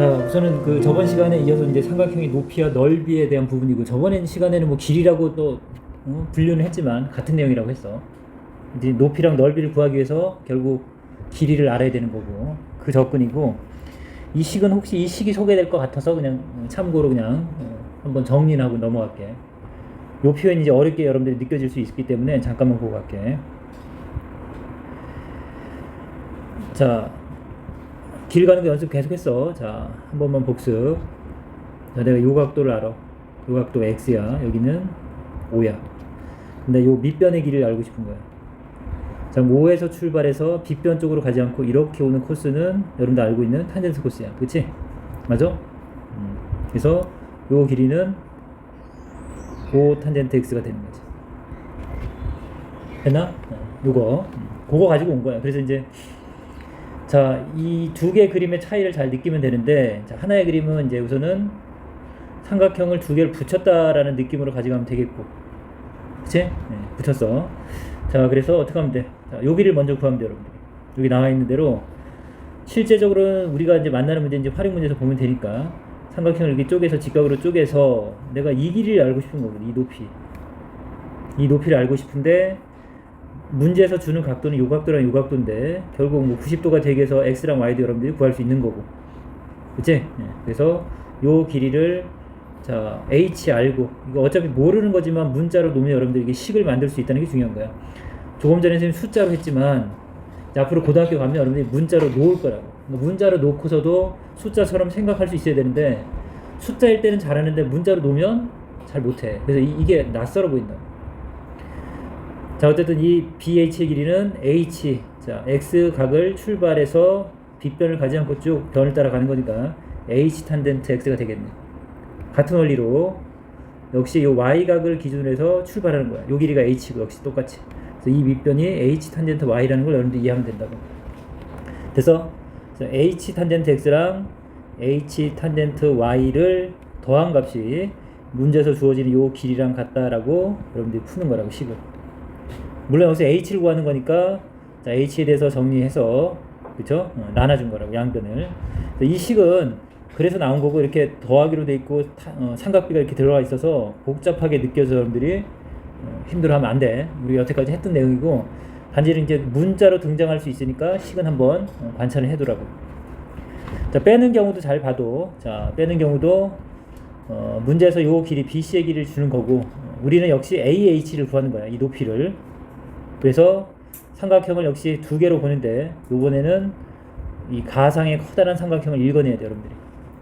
자, 우선은 그 저번 시간에 이어서 이제 삼각형의 높이와 넓이에 대한 부분이고, 저번 시간에는 뭐 길이라고 또 분류는 했지만 같은 내용이라고 했어. 이제 높이랑 넓이를 구하기 위해서 결국 길이를 알아야 되는 거고, 그 접근이고, 이 식은 혹시 이 식이 소개될 것 같아서 그냥 참고로 그냥 한번 정리는 하고 넘어갈게. 요 표현이 이제 어렵게 여러분들이 느껴질 수 있기 때문에 잠깐만 보고 갈게. 자, 길 가는 거 연습 계속했어. 자, 한 번만 복습. 자, 내가 요 각도를 알아. 요 각도 x야. 여기는 5야. 근데 요 밑변의 길이를 알고 싶은 거야. 자, 5에서 출발해서 빗변 쪽으로 가지 않고 이렇게 오는 코스는 여러분도 알고 있는 탄젠트 코스야. 그치? 맞아? 그래서 요 길이는 5 탄젠트 x가 되는 거지. 했나? 요거. 그거 가지고 온 거야. 그래서 이제 자, 이 두 개의 그림의 차이를 잘 느끼면 되는데, 자, 하나의 그림은 이제 우선은 삼각형을 두 개를 붙였다라는 느낌으로 가져가면 되겠고, 그치? 네, 붙였어. 자, 그래서 어떻게 하면 돼? 자, 여기를 먼저 구하면 돼, 여러분들. 여기 나와 있는 대로, 실제적으로는 우리가 이제 만나는 문제, 이제 활용 문제에서 보면 되니까, 삼각형을 이렇게 쪼개서, 직각으로 쪼개서, 내가 이 길이를 알고 싶은 거거든, 이 높이. 이 높이를 알고 싶은데, 문제에서 주는 각도는 요 각도랑 요 각도인데 결국 뭐 90도가 되게 해서 x랑 y도 여러분들이 구할 수 있는 거고, 그치? 네. 그래서 요 길이를 자 h 알고, 이거 어차피 모르는 거지만 문자로 놓으면 여러분들이 이게 식을 만들 수 있다는 게 중요한 거야. 조금 전에 선생님 숫자로 했지만 앞으로 고등학교 가면 여러분들이 문자로 놓을 거라고. 문자로 놓고서도 숫자처럼 생각할 수 있어야 되는데 숫자일 때는 잘하는데 문자로 놓으면 잘 못해. 그래서 이게 낯설어 보인다. 자, 어쨌든 이 BH의 길이는 H, 자, X각을 출발해서 빗변을 가지 않고 쭉 변을 따라 가는 거니까 H 탄젠트 X가 되겠네. 같은 원리로 역시 이 Y각을 기준으로 해서 출발하는 거야. 요 길이가 H고 역시 똑같이. 그래서 이 밑변이 H 탄젠트 Y라는 걸 여러분들 이해하면 된다고. 그래서 H 탄젠트 X랑 H 탄젠트 Y를 더한 값이 문제에서 주어지는 요 길이랑 같다라고 여러분들이 푸는 거라고, 식을. 물론 여기서 h를 구하는 거니까 자, h에 대해서 정리해서 그쵸? 나눠준 거라고, 양변을. 이 식은 그래서 나온 거고, 이렇게 더하기로 돼 있고 삼각비가 이렇게 들어가 있어서 복잡하게 느껴서 여러분들이 힘들어하면 안 돼. 우리 여태까지 했던 내용이고, 단지 이제 문자로 등장할 수 있으니까 식은 한번 관찰을 해두라고. 자, 빼는 경우도 잘 봐도, 자, 빼는 경우도 문제에서 요 길이 BC의 길이를 주는 거고, 우리는 역시 AH를 구하는 거야, 이 높이를. 그래서 삼각형을 역시 두 개로 보는데, 요번에는 이 가상의 커다란 삼각형을 읽어내야 돼요, 여러분들이.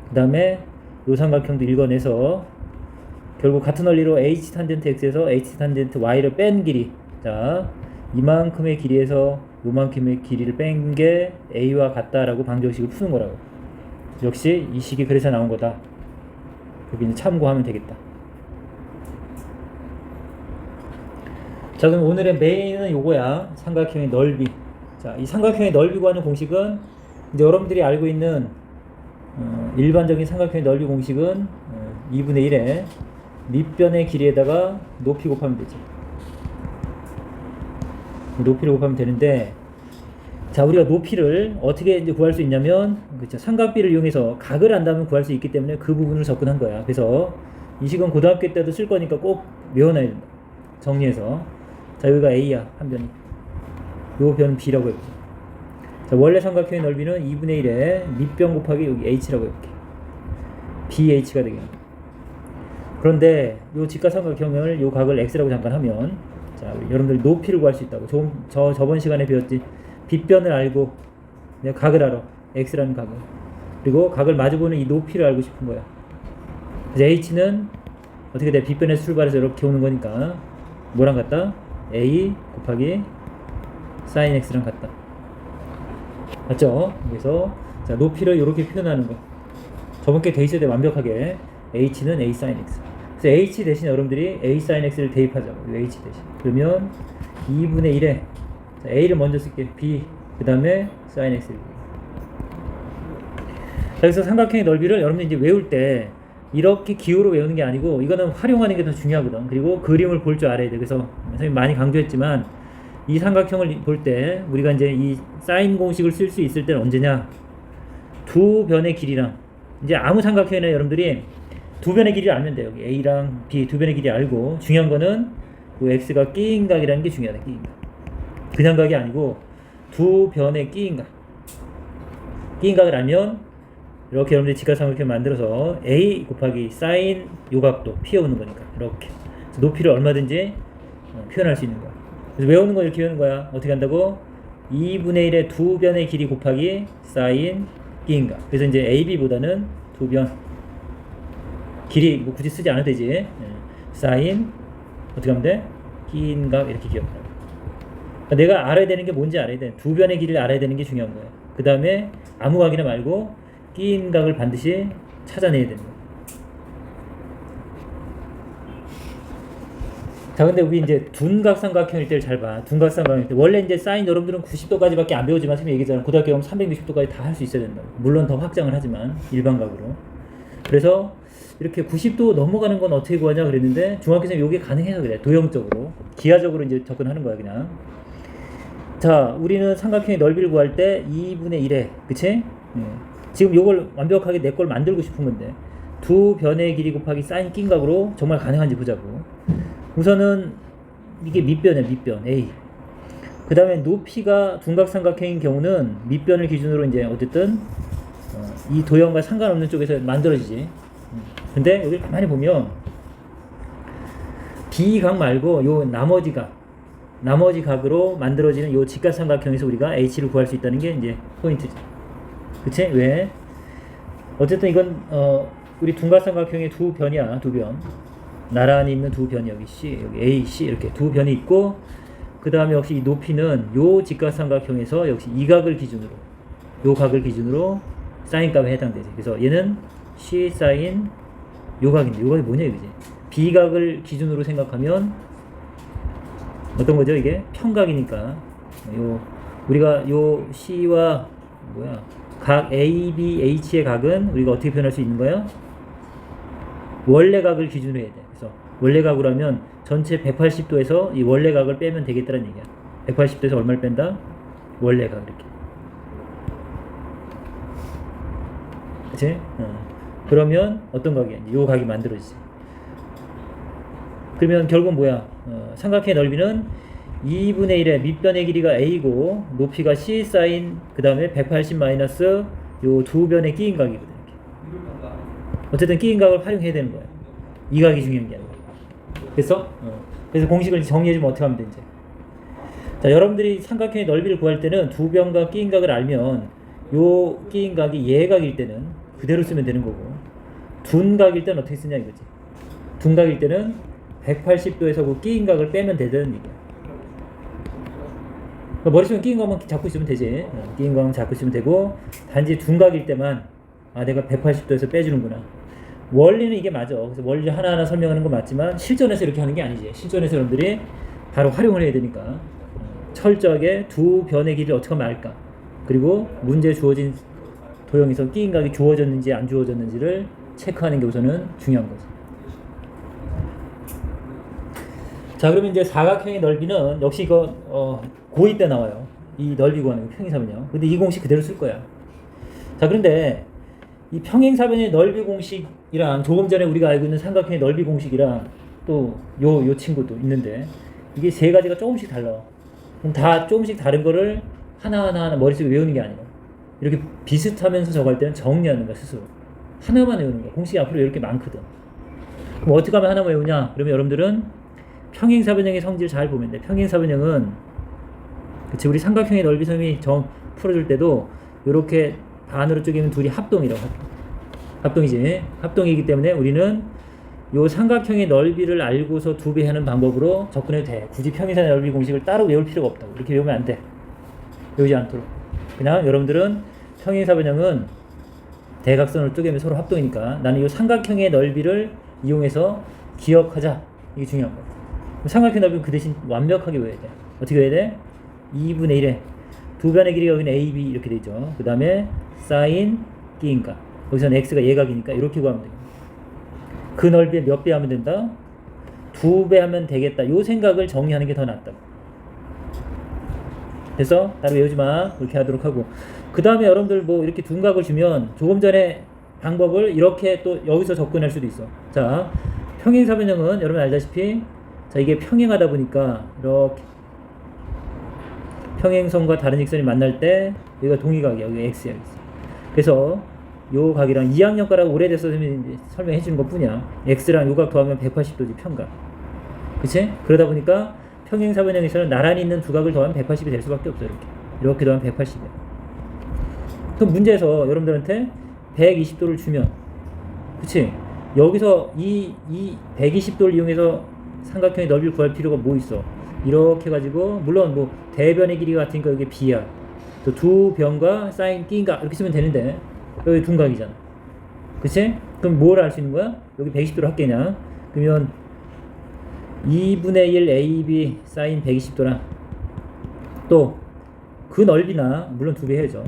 그 다음에 요 삼각형도 읽어내서 결국 같은 원리로 h 탄젠트 x에서 h 탄젠트 y를 뺀 길이, 자, 이만큼의 길이에서 요만큼의 길이를 뺀 게 a와 같다라고 방정식을 푸는 거라고. 역시 이 식이 그래서 나온 거다. 여기는 참고하면 되겠다. 자, 그럼 오늘의 메인은 요거야. 삼각형의 넓이. 자, 이 삼각형의 넓이 구하는 공식은 이제 여러분들이 알고 있는 일반적인 삼각형의 넓이 공식은 2분의 1에 밑변의 길이에다가 높이 곱하면 되지. 높이를 곱하면 되는데, 자, 우리가 높이를 어떻게 이제 구할 수 있냐면, 그렇죠, 삼각비를 이용해서 각을 안다면 구할 수 있기 때문에 그 부분을 접근한 거야. 그래서 이 식은 고등학교 때도 쓸 거니까 꼭 외워놔야 된다. 정리해서. 자, 여기가 A야, 한 변이. 요 변은 B라고 해볼게. 자, 원래 삼각형의 넓이는 2분의 1에 밑변 곱하기 여기 H라고 해볼게. BH가 되겠네. 그런데 요 직각삼각형을 요 각을 X라고 잠깐 하면, 자, 여러분들 높이를 구할 수 있다고. 저번 시간에 배웠지. 빗변을 알고 내가 각을 알아. X라는 각을. 그리고 각을 마주보는 이 높이를 알고 싶은 거야. 그래서 H는 어떻게 돼? 빗변에서 출발해서 이렇게 오는 거니까 뭐랑 같다? A 곱하기 sin x랑 같다. 맞죠? 그래서 자, 높이를 이렇게 표현하는 거. 저번 게 돼 있어야 돼, 완벽하게. h는 a sin x. 그래서 h 대신 여러분들이 a sin x를 대입하자고. h 대신. 그러면 2분의 1에 자, a를 먼저 쓸게. b 그 다음에 sin x를. 자, 그래서 삼각형의 넓이를 여러분들이 이제 외울 때 이렇게 기호로 외우는 게 아니고, 이거는 활용하는 게 더 중요하거든. 그리고 그림을 볼 줄 알아야 돼. 그래서 선생님 많이 강조했지만 이 삼각형을 볼 때 우리가 이제 이 사인 공식을 쓸 수 있을 때는 언제냐? 두 변의 길이랑 이제 아무 삼각형이나 여러분들이 두 변의 길이를 알면 돼요. 여기 A랑 B 두 변의 길이 알고, 중요한 거는 그 X가 끼인 각이라는 게 중요하다. 끼인 각. 그냥 각이 아니고 두 변의 끼인 각. 끼인 각을 알면 이렇게 여러분들이 직각삼각형 만들어서 A 곱하기 사인 요각도 피해오는 거니까 이렇게 높이를 얼마든지 표현할 수 있는 거야. 그래서 외우는 거 이렇게 외우는 거야. 어떻게 한다고? 2분의 1의 두 변의 길이 곱하기 사인 끼인 각. 그래서 이제 AB보다는 두 변 길이 뭐 굳이 쓰지 않아도 되지. 예. 사인 어떻게 하면 돼? 끼인 각 이렇게 기억해. 그러니까 내가 알아야 되는 게 뭔지 알아야 돼. 두 변의 길이를 알아야 되는 게 중요한 거야. 그 다음에 아무 각이나 말고 끼인 각을 반드시 찾아내야 되는 거야. 자, 근데 우리 이제 둔각삼각형일 때를 잘 봐. 둔각삼각형일 때 원래 이제 사인 여러분들은 90도까지밖에 안 배우지만 지금 얘기잖아. 고등학교 가면 360도까지 다 할 수 있어야 된다고. 물론 더 확장을 하지만 일반각으로. 그래서 이렇게 90도 넘어가는 건 어떻게 구하냐 그랬는데 중학교에서 이게 가능해서 그래. 도형적으로 기하적으로 이제 접근하는 거야 그냥. 자, 우리는 삼각형의 넓이를 구할 때 2분의 1에 그치? 지금 요걸 완벽하게 내 걸 만들고 싶은 건데 두 변의 길이 곱하기 사인 낀 각으로 정말 가능한지 보자고. 우선은 이게 밑변이야. 밑변 A. 그 다음에 높이가 둔각삼각형인 경우는 밑변을 기준으로 이제 어쨌든 이 도형과 상관없는 쪽에서 만들어지지. 근데 여기 가만히 보면 B각 말고 요 나머지 각으로 만들어지는 요 직각삼각형에서 우리가 H를 구할 수 있다는 게 이제 포인트지. 그치? 왜? 어쨌든 이건 우리 둔각삼각형의 두 변이야. 두 변. 나란히 있는 두 변이 여기 C, 여기 A, C 이렇게 두 변이 있고, 그 다음에 역시 이 높이는 요 직각삼각형에서 역시 이 각을 기준으로, 요 각을 기준으로 사인 값에 해당되지. 그래서 얘는 C 사인 요 각인데, 요 각이 뭐냐 이거지. B 각을 기준으로 생각하면 어떤 거죠 이게? 평각이니까. 우리가 요 C와 각 A, B, H의 각은 우리가 어떻게 표현할 수 있는 거야? 원래 각을 기준으로 해야 돼. 그래서 원래 각으로 하면 전체 180도에서 이 원래 각을 빼면 되겠다는 얘기야. 180도에서 얼마를 뺀다? 원래 각 이렇게. 그치? 그러면 어떤 각이야? 요 각이 만들어지지. 그러면 결국은 뭐야? 삼각형의 넓이는 2분의 1의 밑변의 길이가 A고 높이가 C 사인 그 다음에 180 마이너스 요 두 변의 끼인 각이거든. 이렇게. 어쨌든 끼인 각을 활용해야 되는 거야. 이 각이 중요한 게 아니야. 그래서 공식을 정리해주면 어떻게 하면 되는지. 자, 여러분들이 삼각형의 넓이를 구할 때는 두 변과 끼인 각을 알면 요 끼인 각이 예각일 때는 그대로 쓰면 되는 거고, 둔각일 때는 어떻게 쓰냐 이거지. 둔각일 때는 180도에서 그 끼인 각을 빼면 되는 얘기야. 그러니까 머릿속에 끼인 각만 잡고 있으면 되지. 끼인 각만 잡고 있으면 되고, 단지 둔각일 때만 내가 180도에서 빼주는구나. 원리는 이게 맞아. 그래서 원리 하나하나 설명하는 건 맞지만 실전에서 이렇게 하는 게 아니지. 실전에서 여러분들이 바로 활용을 해야 되니까 철저하게 두 변의 길이를 어떻게 하면 알까, 그리고 문제에 주어진 도형에서 끼인 각이 주어졌는지 안 주어졌는지를 체크하는 게 우선은 중요한 거지. 자, 그러면 이제 사각형의 넓이는 역시 이거 고2 때 나와요. 이 넓이 구하는 평행사변형. 근데 이 공식 그대로 쓸 거야. 자, 그런데 이 평행사변의 넓이 공식이랑 조금 전에 우리가 알고 있는 삼각형의 넓이 공식이랑 또 요 친구도 있는데 이게 세 가지가 조금씩 달라. 그럼 다 조금씩 다른 거를 하나하나 머릿속에 외우는 게 아니라 이렇게 비슷하면서 적을 때는 정리하는 거야, 스스로. 하나만 외우는 거야. 공식이 앞으로 이렇게 많거든. 그럼 어떻게 하면 하나만 외우냐? 그러면 여러분들은 평행사변형의 성질을 잘 보면 돼. 평행사변형은 그치, 우리 삼각형의 넓이 섬이 풀어줄 때도 이렇게 반으로 쪼개면 둘이 합동이라고. 합동이지. 합동이기 때문에 우리는 요 삼각형의 넓이를 알고서 두 배 하는 방법으로 접근해도 돼. 굳이 평행사변 넓이 공식을 따로 외울 필요가 없다고. 이렇게 외우면 안 돼. 외우지 않도록. 그냥 여러분들은 평행사변형은 대각선을 쪼개면 서로 합동이니까 나는 요 삼각형의 넓이를 이용해서 기억하자. 이게 중요한 거야. 삼각형 넓이는 그 대신 완벽하게 외워야 돼. 어떻게 외워야 돼? 2분의 1에 두 변의 길이가 여기는 AB 이렇게 되죠. 그 다음에 사인 끼인각. 여기서는 X가 예각이니까 이렇게 구하면 돼요. 그 넓이에 몇 배 하면 된다? 2배 하면 되겠다. 요 생각을 정리하는 게 더 낫다. 그래서 따로 외우지 마. 그렇게 하도록 하고. 그 다음에 여러분들 뭐 이렇게 둔각을 주면 조금 전에 방법을 이렇게 또 여기서 접근할 수도 있어. 자, 평행사변형은 여러분 알다시피 자 이게 평행하다 보니까 이렇게 평행선과 다른 직선이 만날 때 여기가 동의각이야. 여기 x야. 그래서 요 각이랑 2학년 거라고 오래돼서 설명해 주는 것 뿐이야. x랑 요 각 더하면 180도지 평각. 그치? 그러다 보니까 평행사변형에서는 나란히 있는 두 각을 더하면 180이 될 수밖에 없어. 이렇게 더하면 180이야. 그럼 문제에서 여러분들한테 120도를 주면, 그치? 여기서 이 120도를 이용해서 삼각형의 넓이를 구할 필요가 뭐 있어? 이렇게 해가지고, 물론 뭐 대변의 길이가 같으니까 여기 b야. 또 두 변과 사인 D인가 이렇게 쓰면 되는데, 여기 둔각이잖아. 그치? 그럼 뭘 알 수 있는 거야? 여기 120도를 할게냐? 그러면 2분의 1 AB 사인 120도랑 또 그 넓이나, 물론 두 배 해야죠.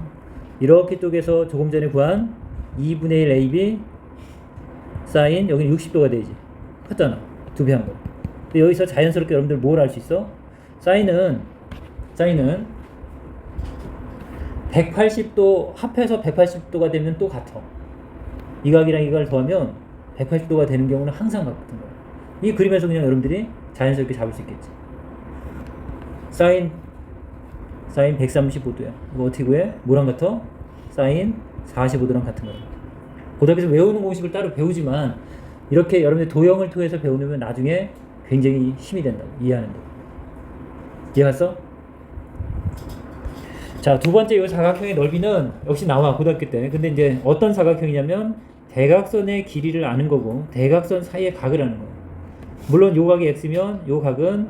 이렇게 쪼개서 조금 전에 구한 2분의 1 AB 사인 여기는 60도가 되지. 컸잖아. 두 배 한 거. 근데 여기서 자연스럽게 여러분들 뭘 알 수 있어? 사인은 180도 합해서 180도가 되면 또 같아. 이 각이랑 이 각을 더하면 180도가 되는 경우는 항상 같은 거야. 이 그림에서 그냥 여러분들이 자연스럽게 잡을 수 있겠지. 사인 135도야. 이거 어떻게 구해? 뭐랑 같아? 사인 45도랑 같은 거야. 고등학교에서 외우는 공식을 따로 배우지만 이렇게 여러분들 도형을 통해서 배우면 나중에 굉장히 힘이 된다고. 이해하는데. 이해갔어? 자, 두 번째 이 사각형의 넓이는 역시 나와, 고등학교 때. 근데 이제 어떤 사각형이냐면 대각선의 길이를 아는 거고 대각선 사이의 각을 아는 거예요. 물론 요 각이 x면 요 각은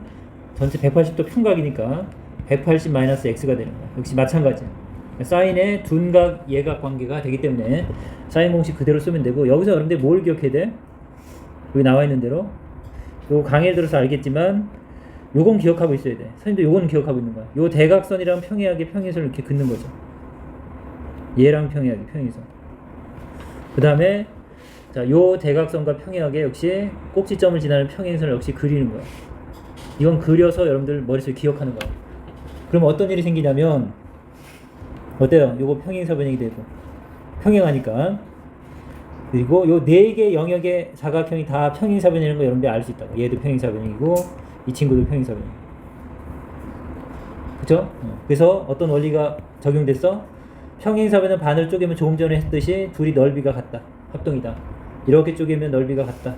전체 180도 평각이니까 180-x가 되는 거야. 역시 마찬가지야. 사인의 둔각 예각 관계가 되기 때문에 사인 공식 그대로 쓰면 되고, 여기서 여러분들 뭘 기억해야 돼? 여기 나와 있는 대로 요 강의를 들어서 알겠지만 요건 기억하고 있어야 돼. 선생님도 요건 기억하고 있는 거야. 요 대각선이랑 평행하게 평행선을 이렇게 긋는 거죠. 얘랑 평행하게 평행선. 그 다음에 자, 요 대각선과 평행하게 역시 꼭지점을 지나는 평행선을 역시 그리는 거야. 이건 그려서 여러분들 머릿속에 기억하는 거야. 그럼 어떤 일이 생기냐면 어때요? 요거 평행사변형이 되고 평행하니까. 그리고 요 4개 영역의 사각형이 다 평행사변형인 거 여러분들이 알 수 있다고. 얘도 평행사변형이고 이 친구도 평행사변형. 그쵸? 그래서 어떤 원리가 적용됐어? 평행사변은 반을 쪼개면 조금 전에 했듯이 둘이 넓이가 같다. 합동이다. 이렇게 쪼개면 넓이가 같다.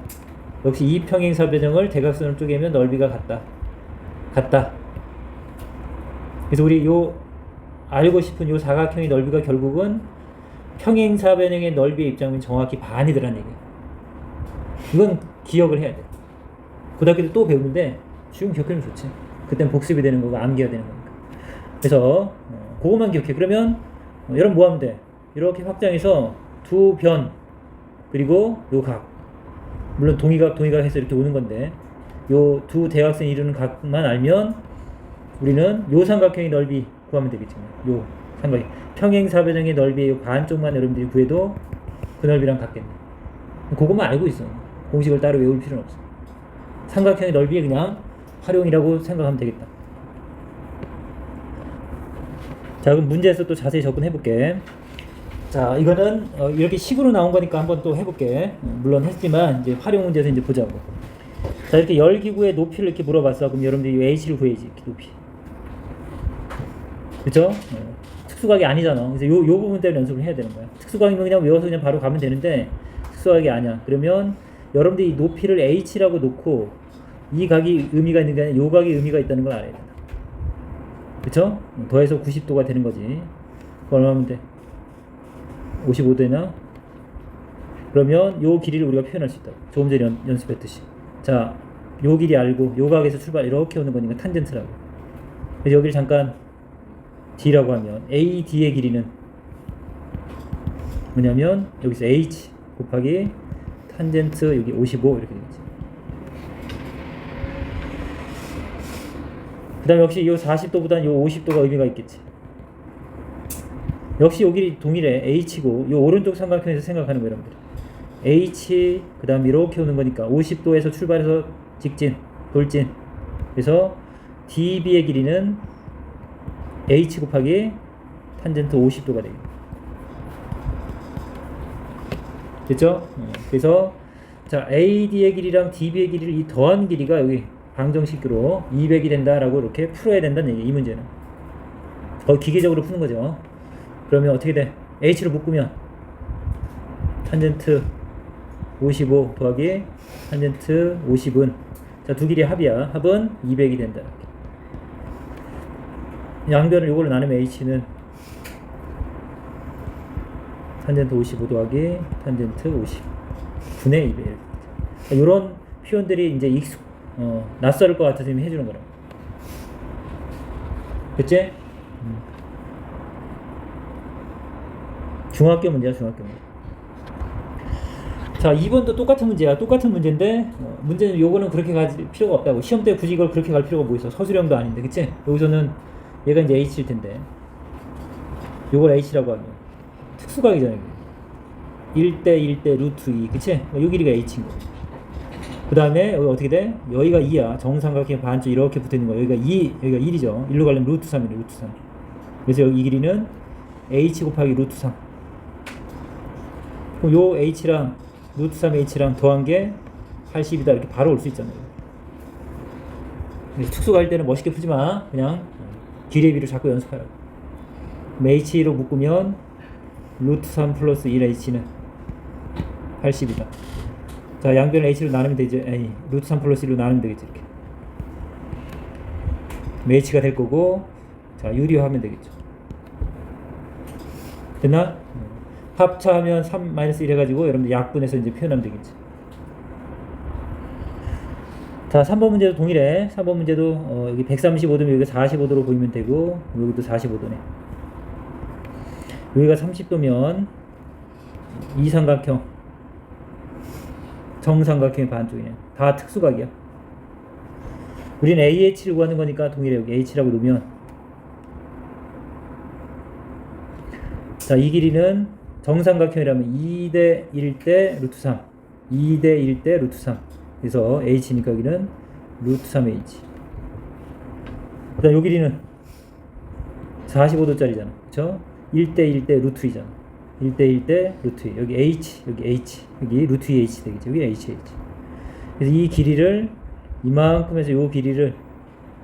역시 이 평행사변형을 대각선을 쪼개면 넓이가 같다. 그래서 우리 요 알고 싶은 요 사각형의 넓이가 결국은 평행사변형의 넓이의 입장은 정확히 반이더라는 얘기야. 이건 기억을 해야 돼. 고등학교 때 또 배우는데 지금 기억하면 좋지. 그땐 복습이 되는 거고 암기가 되는 거니까. 그래서 그것만 기억해. 그러면 여러분 뭐 하면 돼? 이렇게 확장해서 두 변 그리고 요 각, 물론 동의각 해서 이렇게 오는 건데 요 두 대각선이 이루는 각만 알면 우리는 요 삼각형의 넓이 구하면 되겠지. 요 삼각형 평행사변형의 넓이의 요 반쪽만 여러분들이 구해도 그 넓이랑 같겠네. 그것만 알고 있어. 공식을 따로 외울 필요는 없어. 삼각형의 넓이에 그냥 활용이라고 생각하면 되겠다. 자, 그럼 문제에서 또 자세히 접근해 볼게. 자, 이거는 이렇게 식으로 나온 거니까 한번 또 해볼게. 물론 했지만 이제 활용 문제에서 이제 보자고. 자, 이렇게 열기구의 높이를 이렇게 물어봤어. 그럼 여러분들이 이 h를 구해야지. 이렇게 높이. 그쵸? 특수각이 아니잖아. 그래서 요 부분 때문에 연습을 해야 되는 거야. 특수각이면 그냥 외워서 그냥 바로 가면 되는데 특수각이 아니야. 그러면 여러분들이 이 높이를 h라고 놓고 이 각이 의미가 있는 게 아니라 요 각이 의미가 있다는 걸 알아야 된다. 그쵸? 더해서 90도가 되는 거지. 그거 얼마면 돼? 55도나? 그러면 요 길이를 우리가 표현할 수 있다. 조금 전에 연습했듯이. 자, 요 길이 알고 요 각에서 출발 이렇게 오는 거니까 탄젠트라고. 그래서 여기를 잠깐 D라고 하면 AD의 길이는 뭐냐면 여기서 H 곱하기 탄젠트 여기 55 이렇게 되겠지. 그 다음에 역시 이 40도보다는 이 50도가 의미가 있겠지. 역시 여기 동일해. H고 이 오른쪽 삼각형에서 생각하는 거예요, 여러분들. H 그 다음 이렇게 오는 거니까 50도에서 출발해서 직진, 돌진. 그래서 DB의 길이는 H 곱하기 탄젠트 50도가 되겠다. 됐죠? 그래서 자 AD의 길이랑 DB의 길이를 이 더한 길이가 여기 방정식으로 200이 된다라고 이렇게 풀어야 된다는 얘기예요. 이 문제는 거의 기계적으로 푸는 거죠. 그러면 어떻게 돼? H로 묶으면 탄젠트 55 더하기 탄젠트 50은 자 두 길이 합이야. 합은 200이 된다. 양변을 요걸로 나누면 H는 탄젠트 55 더하기 탄젠트 50 분의 200 이런 표현들이 이제 낯설을 것 같아서 해주는 거라. 그치? 중학교 문제야, 중학교 문제. 자, 2번도 똑같은 문제야. 똑같은 문제인데, 문제는 요거는 그렇게 갈 필요가 없다고. 시험 때 굳이 이걸 그렇게 갈 필요가 뭐 있어. 서술형도 아닌데, 그치? 여기서는 얘가 이제 H일 텐데, 요걸 H라고 하면, 특수각이잖아요. 1대 1대 루트 2, 그치? 요 길이가 H인 거야. 그 다음에 여기 어떻게 돼? 여기가 2야. 정삼각형 반쪽 이렇게 붙어 있는 거야. 여기가 2, 여기가 1이죠. 1로 가려면 루트 3이네, 루트 3. 그래서 여기 이 길이는 H 곱하기 루트 3. 그럼 요 H랑 루트 3H랑 더한 게 80이다. 이렇게 바로 올 수 있잖아요. 특수가 할 때는 멋있게 풀지 마. 그냥 길이의 비를 자꾸 연습하라고. 그럼 H로 묶으면 루트 3 플러스 1H는 80이다. 자, 양변을 H로 나누면 되지. 루트 3 플러스 1로 나누면 되겠지. 이렇게. H가 될 거고, 자, 유리화하면 되겠죠. 됐나? 합차하면 3 마이너스 1 해가지고 여러분들 약분해서 이제 표현하면 되겠지. 자, 3번 문제도 동일해. 3번 문제도 여기 135도면 여기가 45도로 보이면 되고, 여기도 45도네. 여기가 30도면 이 삼각형 정삼각형의 반쪽이네. 다 특수각이야. 우리는 AH를 구하는 거니까 동일해. 여기 H라고 놓으면 자, 이 길이는 정삼각형이라면 2대 1대 루트 3 2대 1대 루트 3 그래서 H니까 여기는 루트 3H. 그 다음 요 길이는 45도짜리잖아. 그쵸? 1대 1대 루트 2잖아. 1대 1대 루트 2. 여기 H, 여기 H, 여기 루트 2H 되겠지. 여기 HH. 그래서 이 길이를 이만큼에서 요 길이를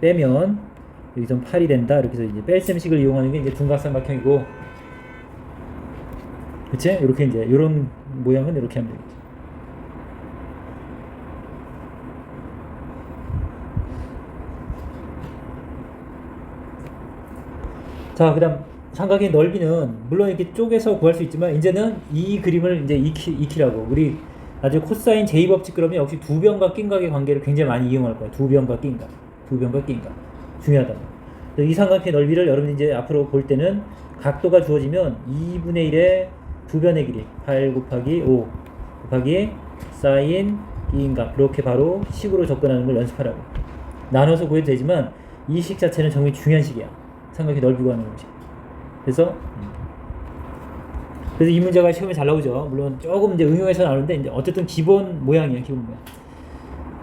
빼면 여기서 8이 된다. 이렇게 해서 이제 뺄셈식을 이용하는 게 이제 둔각삼각형이고, 그치? 이렇게 이제 이런 모양은 이렇게 하면 되겠지. 자, 그다음 삼각형의 넓이는 물론 이렇게 쪼개서 구할 수 있지만 이제는 이 그림을 이제 익히라고. 우리 나중에 코사인 제2법칙 그러면 역시 두 변과 낀각의 관계를 굉장히 많이 이용할 거야. 두 변과 낀각, 두 변과 낀각 중요하다고. 이 삼각형의 넓이를 여러분이 이제 앞으로 볼 때는 각도가 주어지면 2분의 1의 두 변의 길이 8 곱하기 5 곱하기 사인 끼인각 이렇게 바로 식으로 접근하는 걸 연습하라고. 나눠서 구해도 되지만 이 식 자체는 정말 중요한 식이야. 삼각형의 넓이 구하는 거지. 그래서 이 문제가 시험에 잘 나오죠. 물론 조금 이제 응용해서 나오는데 이제 어쨌든 기본 모양이야, 기본 모양.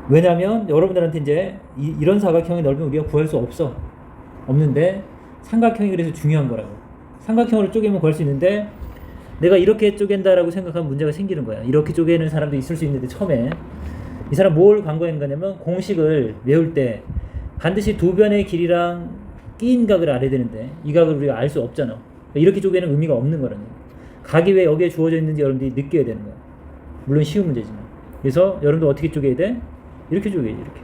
왜냐하면 여러분들한테 이제 이런 사각형의 넓이는 우리가 구할 수 없는데 삼각형이 그래서 중요한 거라고. 삼각형으로 쪼개면 구할 수 있는데 내가 이렇게 쪼갠다라고 생각하면 문제가 생기는 거야. 이렇게 쪼개는 사람도 있을 수 있는데 처음에 이 사람 뭘 간과했냐면 공식을 외울 때 반드시 두 변의 길이랑 끼인 각을 알아야 되는데 이 각을 우리가 알 수 없잖아. 이렇게 쪼개는 의미가 없는 거라는 거야. 각이 왜 여기에 주어져 있는지 여러분들이 느껴야 되는 거야. 물론 쉬운 문제지만. 그래서 여러분들 어떻게 쪼개야 돼? 이렇게 쪼개야지, 이렇게.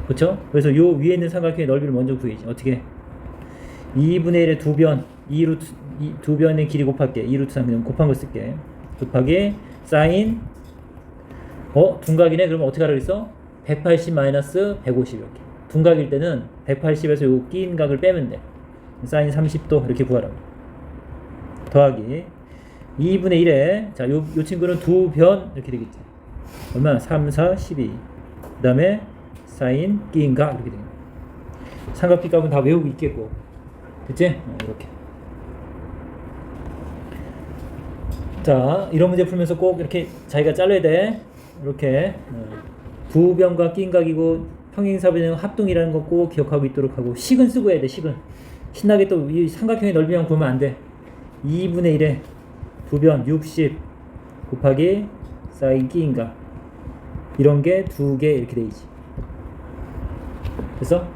그렇죠? 그래서 요 위에 있는 삼각형의 넓이를 먼저 구해야지. 어떻게? 2분의 1의 두 변, 두 변의 길이 곱할게. 2루트 3 그냥 곱한 거 쓸게. 곱하기 사인 둔각이네. 그러면 어떻게 하라 그랬어? 180 마이너스 150 이렇게. 둔각일 때는 180에서 요 끼인 각을 빼면 돼. 사인 30도 이렇게 구하라고. 더하기 2분의 1에 자, 요 친구는 두 변 이렇게 되겠지. 얼마? 3, 4, 12. 그 다음에 사인 끼인 각 이렇게 되겠네. 삼각비 값은 다 외우고 있겠고. 그치? 이렇게. 자, 이런 문제 풀면서 꼭 이렇게 자기가 잘라야 돼. 이렇게 두 변과 끼인 각이고 평행사변형 합동이라는 거 꼭 기억하고 있도록 하고, 식은 쓰고 해야 돼. 식은 신나게 또 이 삼각형의 넓이만 보면 안 돼. 2분의 1에 2변 60 곱하기 사인 끼인가 이런 게 2개 이렇게 돼 있지. 됐어?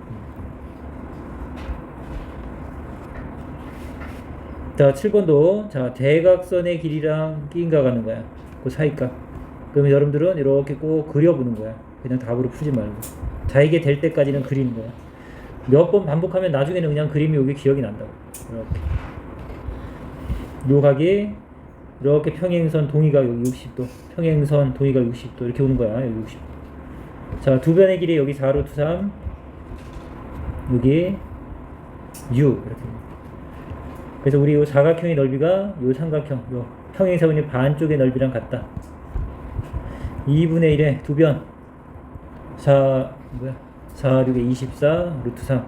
자 7번도 자 대각선의 길이랑 끼인가 가는 거야. 그 사이값. 그러면 여러분들은 이렇게 꼭 그려보는 거야. 그냥 답으로 풀지 말고 자기게 될 때까지는 그리는 거야. 몇 번 반복하면 나중에는 그냥 그림이 여기 기억이 난다고. 이렇게 요 각이 이렇게 평행선 동의각 여기 60도, 평행선 동의각 60도 이렇게 오는 거야. 여기 60도. 자, 두 변의 길이 여기 4루트 3, 여기 U 이렇게. 그래서 우리 요 사각형의 넓이가 요 삼각형, 요 평행선의 반쪽의 넓이랑 같다. 2분의 1의 두 변. 4 6에 24 루트 3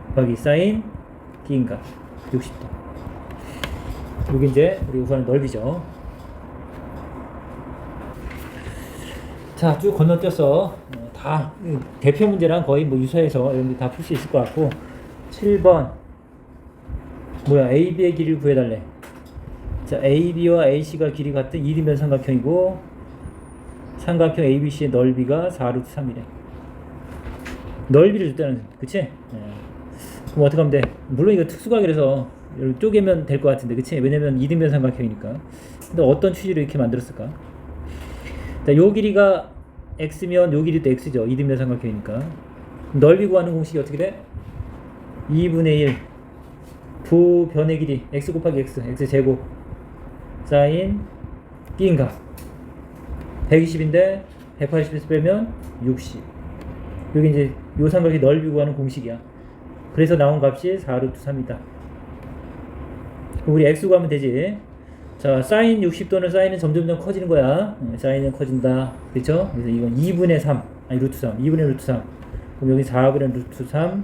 곱하기 사인 끼인각 60도. 여기 이제 우리 구하는 넓이죠. 자, 쭉 건너뛰어서 다 대표 문제랑 거의 뭐 유사해서 여러분들 다 풀 수 있을 것 같고 7번 뭐야 AB의 길이를 구해달래. 자, AB와 AC가 길이 같은 2뒷면 삼각형이고 삼각형 ABC의 넓이가 4루트 3이래. 넓이를 줬다는 그치? 그럼 어떻게 하면 돼? 물론 이거 특수각이라서 쪼개면 될 것 같은데 그치? 왜냐면 2뒷면 삼각형이니까. 근데 어떤 취지로 이렇게 만들었을까? 자, 요 길이가 x면 요 길이도 x죠. 2뒷면 삼각형이니까. 넓이 구하는 공식이 어떻게 돼? 2분의 1 두 변의 길이 x 곱하기 x 제곱 사인 끼인각 120인데 180에서 빼면 60. 여기 이제 요 삼각의 넓이 구하는 공식이야. 그래서 나온 값이 4루트 3이다. 우리 x 구하면 되지. 자, 사인 60도는 사인은 점점점 커지는 거야. 사인은 커진다. 그렇죠? 그래서 이건 2분의 3, 아니 루트 3, 2분의 루트 3. 그럼 여기 4분의 루트 3,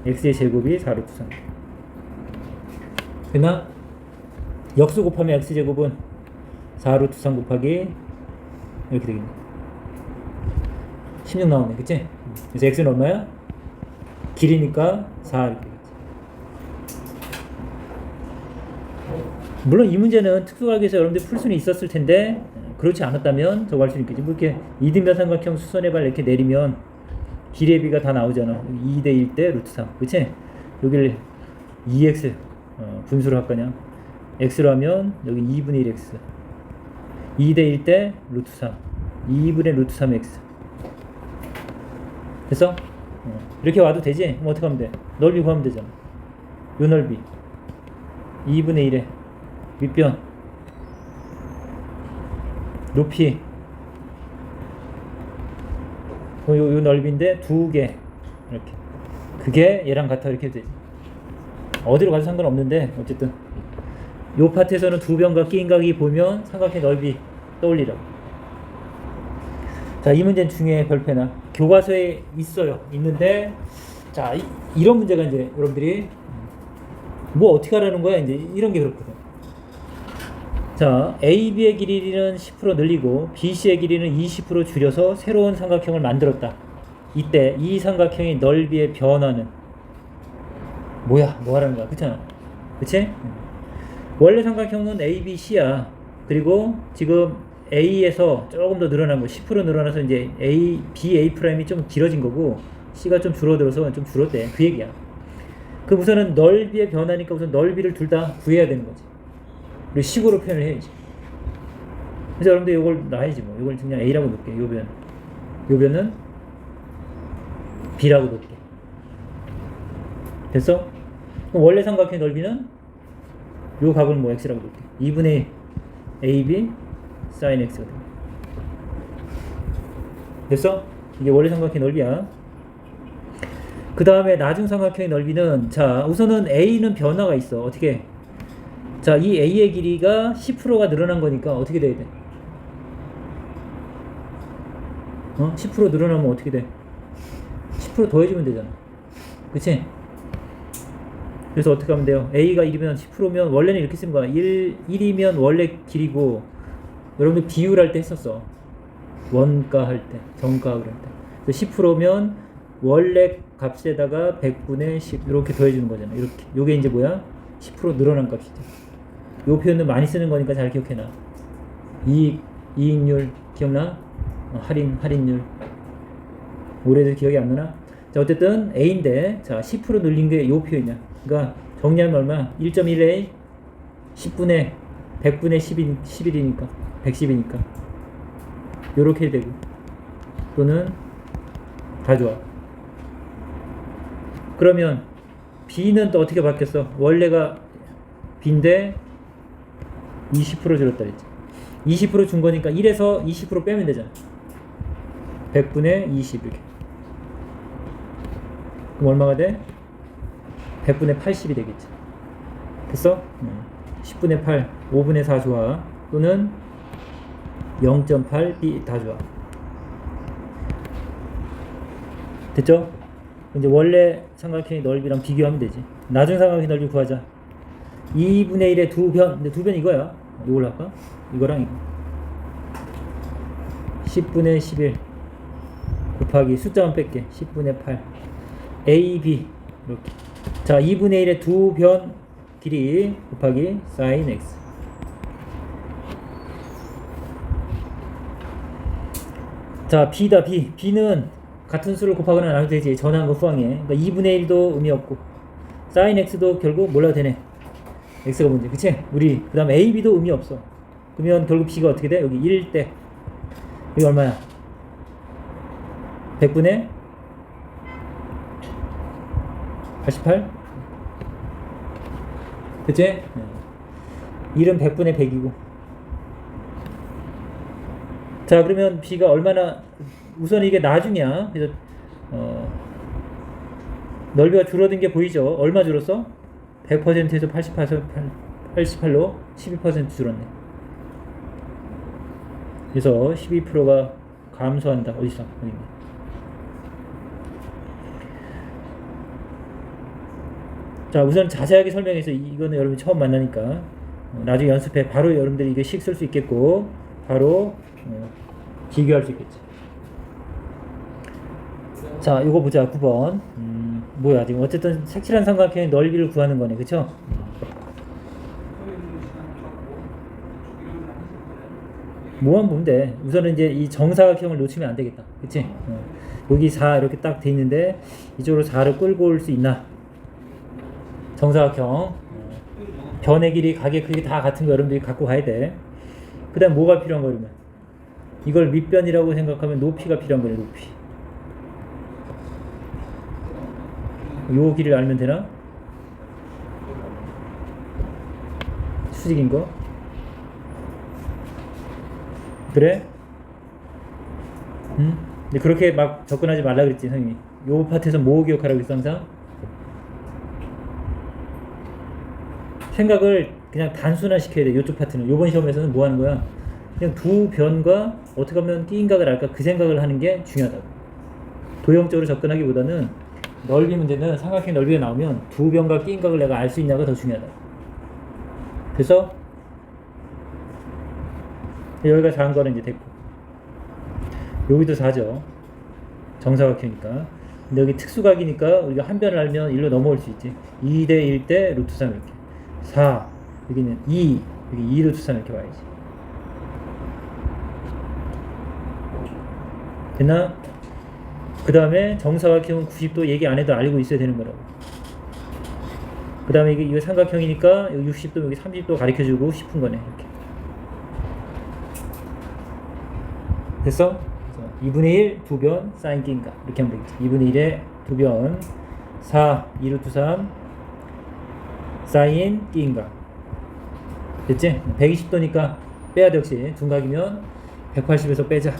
x의 제곱이 4루트 3. 됐나? 역수 곱하면 x 제곱은 4루트 3 곱하기 이렇게 되겠네. 16 나오네, 그치? 그래서 x는 얼마야? 길이니까 4 이렇게 되겠지. 물론 이 문제는 특수각에서 여러분들 풀 수는 있었을 텐데 그렇지 않았다면 저거 할 수 있겠지. 뭐 이렇게 2뒷면 삼각형 수선의 발 이렇게 내리면 길이의 비가 다 나오잖아. 2대 1대 루트 3, 그치? 여기를 2x 분수로 할 거냐? x로 하면 여기 2분의 1x 2대 1대 루트 3 2분의 루트 3x 됐어? 이렇게 와도 되지? 그럼 어떻게 하면 돼? 넓이 구하면 되잖아. 요 넓이 2분의 1에 윗변 높이 요 넓이인데 두 개 이렇게 그게 얘랑 같아 이렇게 되지. 어디로 가도 상관없는데 어쨌든 요 파트에서는 두 변과 끼인각이 보면 삼각형 넓이 떠올리라고. 자, 이 문제는 중에 별표나 교과서에 있어요. 있는데 자 이런 문제가 이제 여러분들이 뭐 어떻게 하라는 거야 이제 이런 게 그렇거든. 자, AB의 길이는 10% 늘리고 BC의 길이는 20% 줄여서 새로운 삼각형을 만들었다. 이때 이 삼각형의 넓이의 변화는 뭐야? 뭐 하라는 거야? 그렇잖아. 그치? 원래 삼각형은 ABC야. 그리고 지금 A에서 조금 더 늘어난 거 10% 늘어나서 이제 BA 프라임이 좀 길어진 거고 C가 좀 줄어들어서 좀 줄었대. 그 얘기야. 그럼 우선은 넓이의 변화니까 우선 넓이를 둘 다 구해야 되는 거지. 그리고 식으로 표현을 해야지. 그래서 여러분들 이걸 놔야지 뭐. 이걸 그냥 A라고 놓을게. 요 변은 B라고 놓을게. 됐어? 그럼 원래 삼각형의 넓이는 요 각은 뭐 x라고 볼게. 2분의 ab sin x가 돼. 됐어? 이게 원래 삼각형의 넓이야. 그 다음에 나중 삼각형의 넓이는 자 우선은 a는 변화가 있어. 어떻게? 자, 이 a의 길이가 10%가 늘어난 거니까 어떻게 돼야 돼? 10% 늘어나면 어떻게 돼? 10% 더해주면 되잖아. 그치? 그래서 어떻게 하면 돼요? A가 1이면 10%면 원래는 이렇게 쓰는 거야. 1이면 원래 길이고 여러분들 비율 할 때 했었어. 원가 할 때, 정가을 할 때. 그래서 10%면 원래 값에다가 100분의 10 이렇게 더해주는 거잖아. 이렇게. 요게 이제 뭐야? 10% 늘어난 값이죠. 요 표현은 많이 쓰는 거니까 잘 기억해놔. 이익률 기억나? 할인율. 올해도 기억이 안 나나? 자, 어쨌든 A인데, 자, 10% 늘린 게 요 표현이야. 그러니까 정리하면 얼마? 1.1A 10분의 100분의 11이니까 110이니까 요렇게 되고, 또는 다 좋아. 그러면 B는 또 어떻게 바뀌었어? 원래가 B인데 20% 줄었다 그랬지. 20% 준 거니까 1에서 20% 빼면 되잖아. 100분의 20 이렇게. 그럼 얼마가 돼? 100분의 80이 되겠지. 됐어? 10분의 8, 5분의 4 좋아. 또는 0.8 B 다 좋아. 됐죠? 이제 원래 삼각형의 넓이랑 비교하면 되지. 나중 삼각형의 넓이 구하자. 2분의 1의 두 변. 근데 두 변 이거야. 이걸 할까? 이거랑 이거. 10분의 11 곱하기 숫자만 뺄게. 10분의 8 A, B 이렇게. 자, 2분의 1의 두 변 길이 곱하기 sin x. 자, B다. B는 같은 수를 곱하거나 나눠도 되지. 전환과 후항에. 그러니까 2분의 1도 의미 없고 sin x도 결국 몰라도 되네. x가 문제. 그치? 우리 그 다음 a, b도 의미 없어. 그러면 결국 b가 어떻게 돼? 여기 1대 여기 얼마야? 100분의 88? 그치? 1은 100분의 100이고. 자, 그러면 b가 얼마나, 우선 이게 나중이야. 그래서 넓이가 줄어든 게 보이죠? 얼마 줄었어? 100%에서 88로 12% 줄었네. 그래서 12%가 감소한다. 어디서? 어디있네. 자, 우선 자세하게 설명해서, 이거는 여러분이 처음 만나니까 나중에 연습해. 바로 여러분들이 이게 식 쓸 수 있겠고 바로 비교할 수 있겠지. 자, 이거 보자. 9번. 뭐야, 지금 어쨌든 색칠한 삼각형의 넓이를 구하는 거네. 그쵸? 뭐만 보면 돼. 우선은 이제 이 정사각형을 놓치면 안 되겠다. 그치? 여기 4 이렇게 딱 돼 있는데 이쪽으로 4를 끌고 올 수 있나? 정사각형. 변의 길이, 각의 크기 다 같은 거 여러분들이 갖고 가야 돼. 그 다음 뭐가 필요한 거 그러면? 이걸 밑변이라고 생각하면 높이가 필요한 거네. 높이. 요 길이를 알면 되나? 수직인 거? 그래? 근데 그렇게 막 접근하지 말라 그랬지, 선생님이. 요 파트에서 뭐 기억하라고 했어, 항상? 생각을 그냥 단순화 시켜야 돼, 요쪽 파트는. 요번 시험에서는 뭐 하는 거야? 그냥 두 변과 어떻게 하면 끼인각을 알까? 그 생각을 하는 게 중요하다고. 도형적으로 접근하기보다는 넓이 문제는 삼각형 넓이가 나오면 두 변과 끼인각을 내가 알 수 있냐가 더 중요하다. 그래서 여기가 4한 거는 이제 됐고, 여기도 4죠. 정사각형이니까. 근데 여기 특수각이니까 우리가 한 변을 알면 1로 넘어올 수 있지. 2대 1대 루트 3 이렇게. 4, 여기는 2, 여기 2 루트 3 이렇게 와야지. 됐나? 그 다음에 정사각형은 90도 얘기 안 해도 알고 있어야 되는 거라고. 그 다음에 이거 삼각형이니까 여기 60도, 여기 30도 가르쳐주고 싶은 거네. 이렇게. 됐어? 2분의 1 두 변 사인 끼인각 이렇게 하면 되겠지. 2분의 1에 두 변 4 2루트 3 사인 끼인각 됐지? 120도니까 빼야 돼. 역시 둔각이면 180에서 빼자.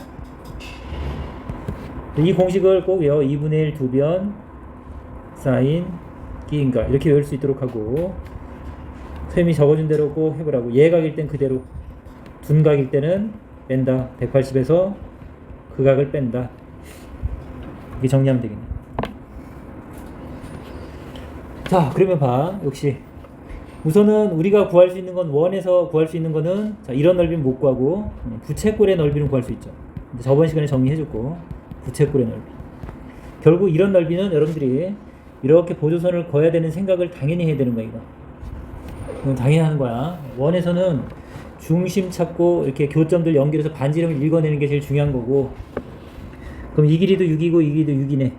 이 공식을 꼭 외워. 2분의 1 두 변 사인 끼인각 이렇게 외울 수 있도록 하고, 선생님이 적어준 대로 꼭 해보라고. 예각일 땐 그대로, 둔각일 때는 뺀다. 180에서 그 각을 뺀다. 이게 정리하면 되겠네. 자, 그러면 봐. 역시 우선은 우리가 구할 수 있는 건, 원에서 구할 수 있는 거는, 자, 이런 넓이는 못 구하고 부채꼴의 넓이는 구할 수 있죠. 저번 시간에 정리해줬고, 부채꼴의 넓이. 결국 이런 넓이는 여러분들이 이렇게 보조선을 그어야 되는 생각을 당연히 해야 되는 거야. 이거 그건 당연히 하는 거야. 원에서는 중심 찾고 이렇게 교점들 연결해서 반지름을 읽어내는 게 제일 중요한 거고. 그럼 이 길이도 6이고 이 길이도 6이네.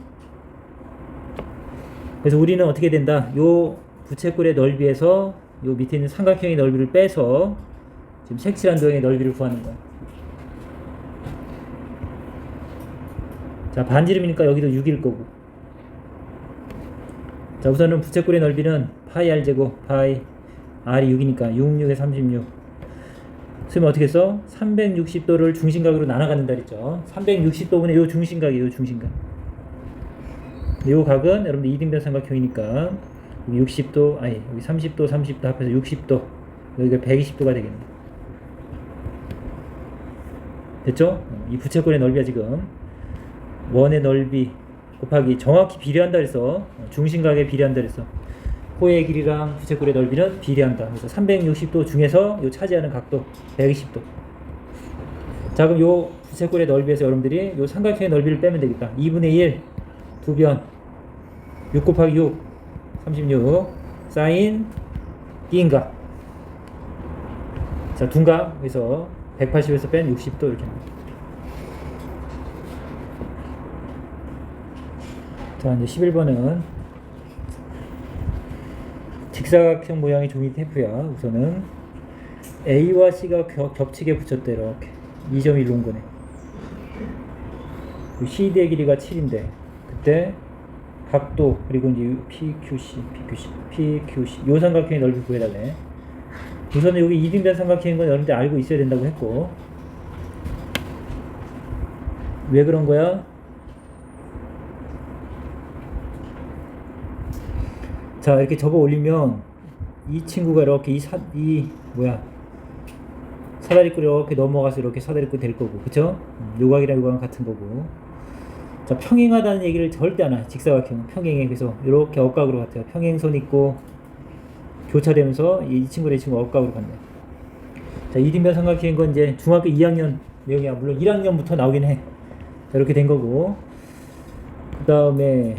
그래서 우리는 어떻게 된다? 요 부채꼴의 넓이에서 요 밑에 있는 삼각형의 넓이를 빼서 지금 색칠한 도형의 넓이를 구하는 거야. 자, 반지름이니까 여기도 6일 거고. 자, 우선은 부채꼴의 넓이는 파이 r 제곱, 파이 r이 6이니까 6, 6에 36. 그러면 어떻게 써? 360도를 중심각으로 나눠갖는다 그랬죠. 360도분의 요 중심각이에요, 요 중심각. 요 각은 여러분들 이등변 삼각형이니까 여기 60도, 아니 여기 30도, 30도 합해서 60도, 여기가 120도가 되겠네. 됐죠? 이 부채꼴의 넓이가 지금 원의 넓이 곱하기 정확히 비례한다 그래서 중심각에 비례한다 그래서 호의 길이랑 부채꼴의 넓이는 비례한다. 그래서 360도 중에서 요 차지하는 각도 120도. 자, 그럼 요 부채꼴의 넓이에서 여러분들이 요 삼각형의 넓이를 빼면 되겠다. 2분의 1 두 변 6 곱하기 6 36 사인 B인각. 자, 둔각 그래서 180에서 뺀 60도 이렇게 합니다. 자, 이제 11번은 직사각형 모양의 종이 테이프야. 우선은 A와 C가 겹치게 붙였대. 이렇게 2.1로 온 거네. CD의 길이가 7인데 그때 각도 그리고 이제 PQC 요 삼각형의 넓이 구해달래. 우선은 여기 이등변 삼각형인 건 여러분들 알고 있어야 된다고 했고, 왜 그런 거야? 자, 이렇게 접어 올리면 이 친구가 이렇게 사다리꼴이 이렇게 넘어가서 이렇게 사다리꼴 될 거고, 그쵸? 요각이랑 요각은 같은 거고. 자, 평행하다는 얘기를 절대 안 해. 직사각형 평행해. 그래서 이렇게 억각으로 같아요. 평행선 있고 교차되면서 이 친구랑 이 친구 억각으로 갔네. 자, 이등변 삼각형인 건 이제 중학교 2학년 내용이야. 물론 1학년부터 나오긴 해. 자, 이렇게 된 거고. 그 다음에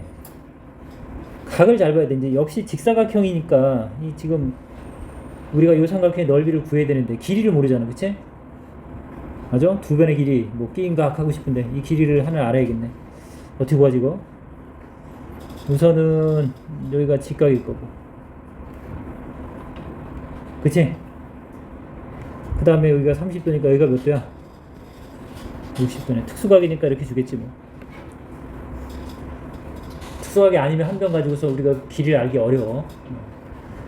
각을 잘 봐야 돼. 이제 역시 직사각형이니까 이 지금 우리가 이 삼각형의 넓이를 구해야 되는데 길이를 모르잖아, 그치? 맞아? 두 변의 길이 뭐 끼인각 하고 싶은데 이 길이를 하나 알아야겠네. 어떻게 구하지 이거? 우선은 여기가 직각일 거고, 그치? 그 다음에 여기가 30도니까 여기가 몇 도야? 60도네. 특수각이니까 이렇게 주겠지 뭐. 특수각이 아니면 한 변 가지고서 우리가 길이를 알기 어려워.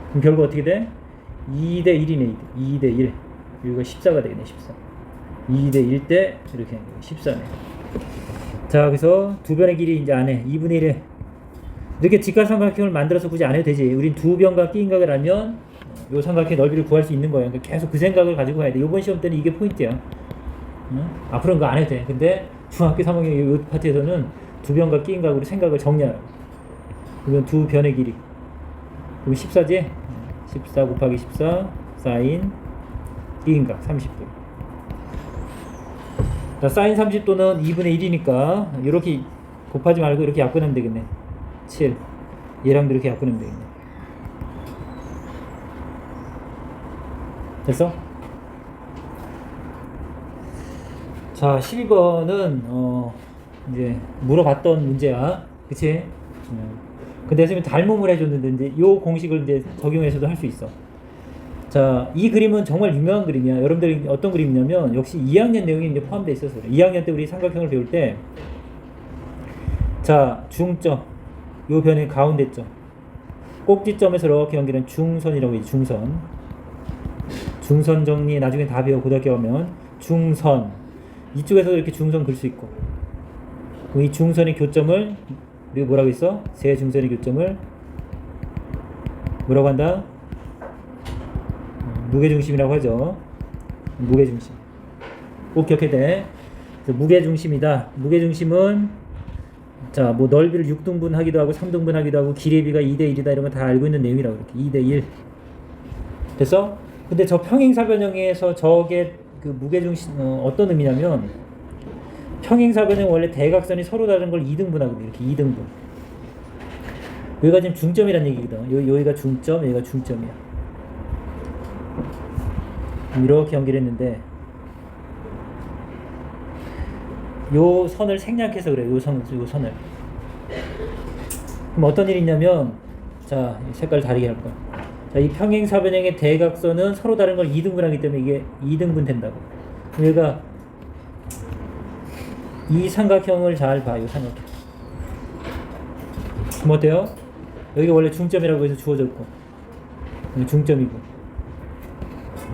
그럼 결국 어떻게 돼? 2대 1이네. 2대 1. 여기가 14가 되겠네. 14. 2대 1대 이렇게 14네. 자, 그래서 두 변의 길이 이제 안 해. 2분의 1에 이렇게 직각삼각형을 만들어서 굳이 안 해도 되지. 우린 두 변과 끼인각을 알면 요 삼각형의 넓이를 구할 수 있는 거야. 그러니까 계속 그 생각을 가지고 가야 돼. 요번 시험 때는 이게 포인트야. 응? 앞으로는 그거 안 해도 돼. 근데 중학교 3학년 요 파트에서는 두 변과 끼인각으로 생각을 정리하라고. 그러면 두 변의 길이 그럼 14지? 14 곱하기 14 사인 끼인각 30도. 자, 사인 30도는 2분의 1이니까 이렇게 곱하지 말고 이렇게 약분하면 되겠네. 7. 얘랑도 이렇게 약분하면 되겠네. 됐어? 자, 12번은 이제 물어봤던 문제야. 그치? 근데 선생님이 달몸을 해줬는데 이제 요 공식을 이제 적용해서도 할 수 있어. 자, 이 그림은 정말 유명한 그림이야. 여러분들이 어떤 그림이냐면 역시 2학년 내용이 이제 포함되어 있어서 그래. 2학년 때 우리 삼각형을 배울 때, 자, 중점, 요 변의 가운데점, 꼭지점에서 이렇게 연결한 중선이라고 해야지. 중선 정리 나중에 다 배워. 고등학교 가면 중선, 이쪽에서도 이렇게 중선 그릴 수 있고, 그럼 이 중선의 교점을 우리가 뭐라고 했어? 세 중선의 교점을 뭐라고 한다? 무게중심이라고 하죠. 무게중심. 꼭 기억해야 돼. 무게중심이다. 무게중심은 자, 뭐 넓이를 6등분 하기도 하고 3등분 하기도 하고 길이의 비가 2대 1이다 이런 거 다 알고 있는 내용이라고. 이렇게 2대 1. 됐어? 근데 저 평행사변형에서 저게 그 무게중심 어떤 의미냐면, 평행사변형 원래 대각선이 서로 다른 걸 2등분하거든. 이렇게 2등분. 여기가 지금 중점이란 얘기거든. 여기가 중점, 여기가 중점이야. 이렇게 연결했는데 요 선을 생략해서 그래요. 요 선을. 그럼 어떤 일이 있냐면, 자, 색깔 다르게 할 거야. 자, 이 평행사변형의 대각선은 서로 다른 걸 2등분하기 때문에 이게 2등분 된다고. 얘가 이 삼각형을 잘 봐. 요 삼각형. 그럼 어때요? 여기가 원래 중점이라고 해서 주어져 있고, 중점이고,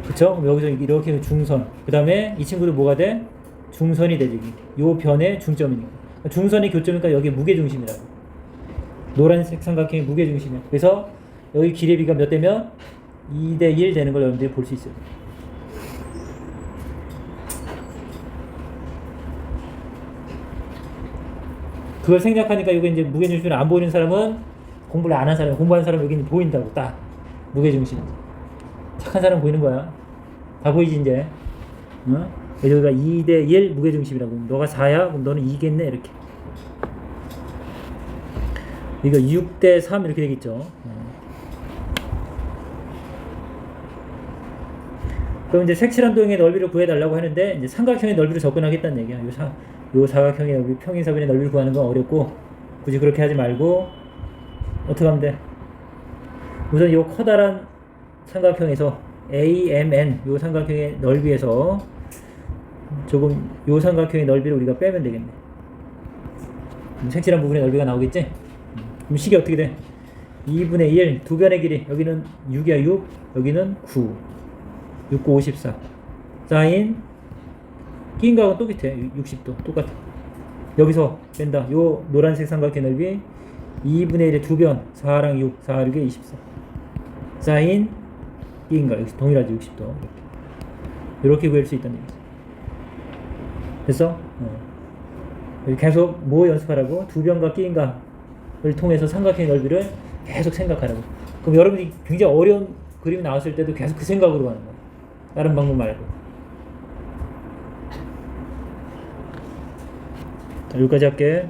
그쵸? 그럼 여기서 이렇게 중선. 그 다음에 이 친구도 뭐가 돼? 중선이 되지. 요 변의 중점이니까. 중선이 교점이니까 여기 무게중심이라고. 노란색 삼각형이 무게중심이야. 그래서 여기 길의 비가 몇 대면 2대1 되는 걸 여러분들이 볼 수 있어요. 그걸 생략하니까 이게 이제 무게중심이 안 보이는 사람은 공부를 안 한 사람, 공부하는 사람 여기는 보인다고. 딱 무게중심. 착한 사람 보이는 거야. 다 보이지 이제. 어? 여기가 2대1 무게중심이라고. 너가 4야? 그럼 너는 2겠네 이렇게. 이거 6대3 이렇게 되겠죠. 그럼 이제 색칠한 도형의 넓이를 구해달라고 하는데, 이제 삼각형의 넓이로 접근하겠다는 얘기야. 요 사각형의 넓이, 평행사변의 넓이를 구하는 건 어렵고, 굳이 그렇게 하지 말고, 어떻게 하면 돼? 우선 요 커다란 삼각형에서 AMN, 요 삼각형의 넓이에서 조금 요 삼각형의 넓이를 우리가 빼면 되겠네. 색칠한 부분의 넓이가 나오겠지? 그럼 식이 어떻게 돼? 2분의 1, 두 변의 길이. 여기는 6이야, 6. 여기는 9. 6, 9, 54. 사인, 끼인 거하고 똑같아. 60도. 똑같아. 여기서 뺀다. 요 노란색 삼각형 넓이 2분의 1의 두 변. 4랑 6. 4, 6에 24. 사인, 끼인 거. 여기 동일하지, 60도. 이렇게 구할 수 있다는 얘기죠. 됐어? 계속 뭐 연습하라고? 두 변과 끼인가를 통해서 삼각형의 넓이를 계속 생각하라고. 그럼 여러분이 굉장히 어려운 그림이 나왔을 때도 계속 그 생각으로 가는 거야. 다른 방법 말고. 자, 여기까지 할게.